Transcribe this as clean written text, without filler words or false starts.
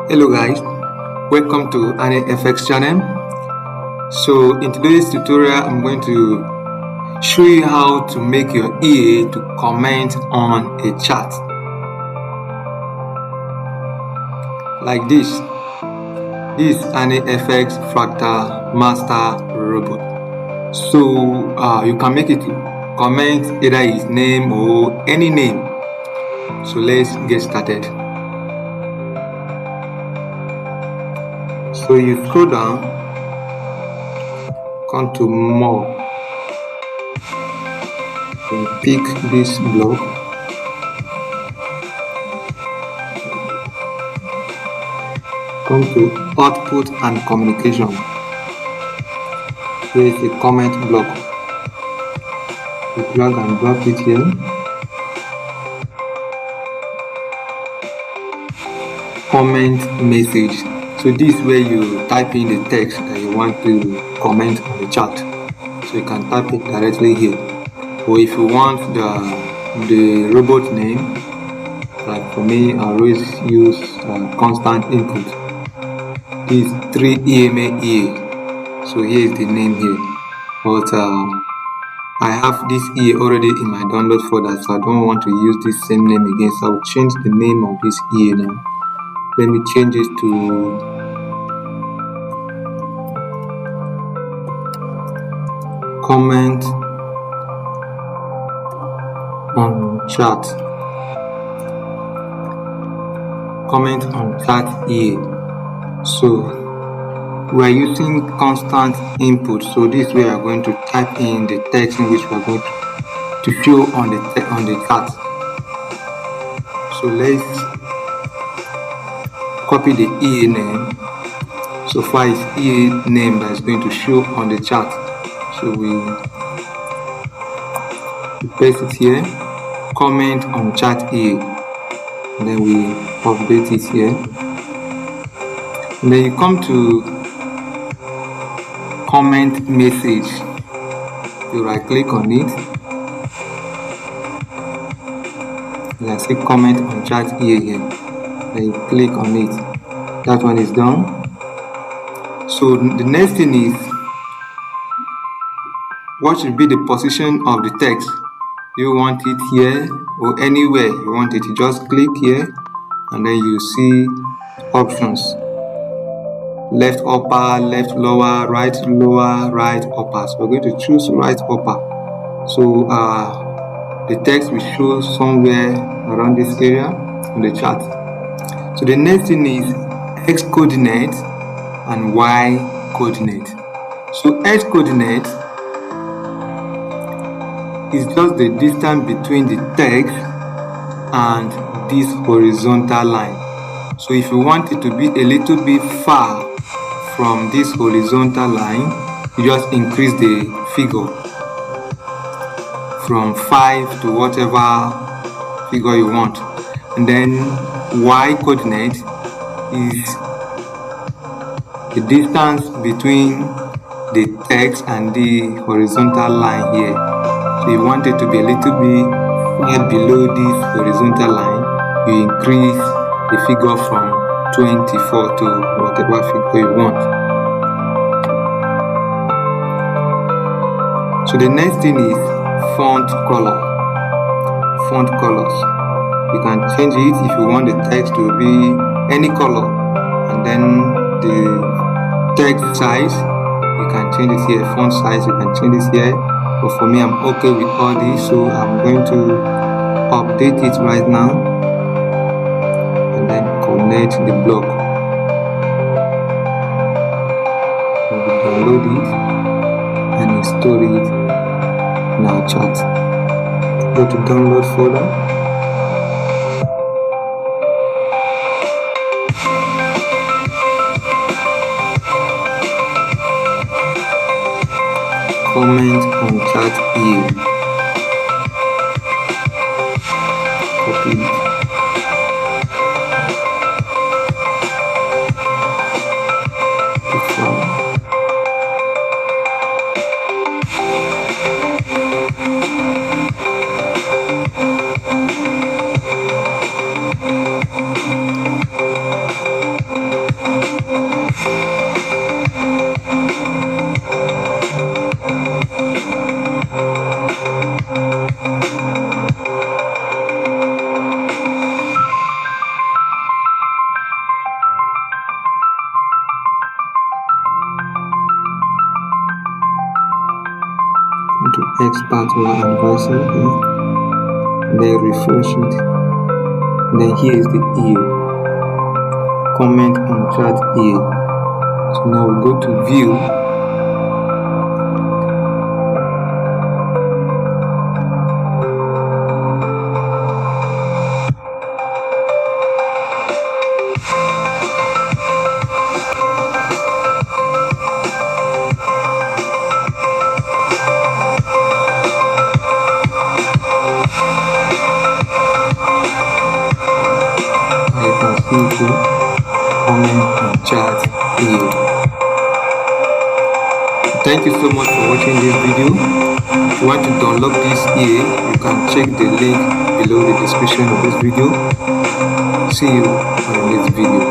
Hello guys, welcome to FX channel. So in today's tutorial I'm going to show you how to make your EA to comment on a chart like this. This is an FX fractal master robot. So you can make it comment either his name or any name. So let's get started. So you scroll down, come to more, and pick this block. Come to output and communication. Here is a comment block. You drag and drop it here. Comment message. So this is where you type in the text that you want to comment on the chart. So you can type it directly here. Or if you want the robot name, like for me, I always use constant input. This is 3EMA EA. So here is the name here. But I have this EA already in my download folder, so I don't want to use this same name again. So I'll change the name of this EA now. Let me change it to comment on chart. Comment on chart EA. So we are using constant input. So this way we are going to type in the text in which we are going to show on the chart. So let's copy the EA name. So far it's EA name that is going to show on the chart. So we paste it here, comment on chart EA, and then we update it here. And then you come to comment message. You right click on it. You can see comment on chart EA here. Then you click on it. That one is done. So the next thing is, what should be the position of the text? You want it here or anywhere you want it. You just click here and then you see options. Left upper, left lower, right lower, right upper. So we're going to choose right upper. So the text will show somewhere around this area on the chart. So the next thing is X coordinate and Y coordinate. So X coordinate is just the distance between the text and this horizontal line. So if you want it to be a little bit far from this horizontal line, you just increase the figure from 5 to whatever figure you want. And then Y coordinate is the distance between the text and the horizontal line here. So you want it to be a little bit far below this horizontal line, you increase the figure from 24 to whatever figure you want. So the next thing is font color. Font colors. You can change it if you want the text to be any color, and then the text size you can change it here. Font size you can change it here. But for me, I'm okay with all this, so I'm going to update it right now and then connect the block. So we download it and install it in our chart. Go to download folder. Comment on chart EA. Copy it. expert or advisor here, then refresh it, then here is the yield, comment on chart yield. So now we go to view, comment on chart yield. Thank you so much for watching this video. If you want to download this here, you can check the link below the description of this video. See you on the next video.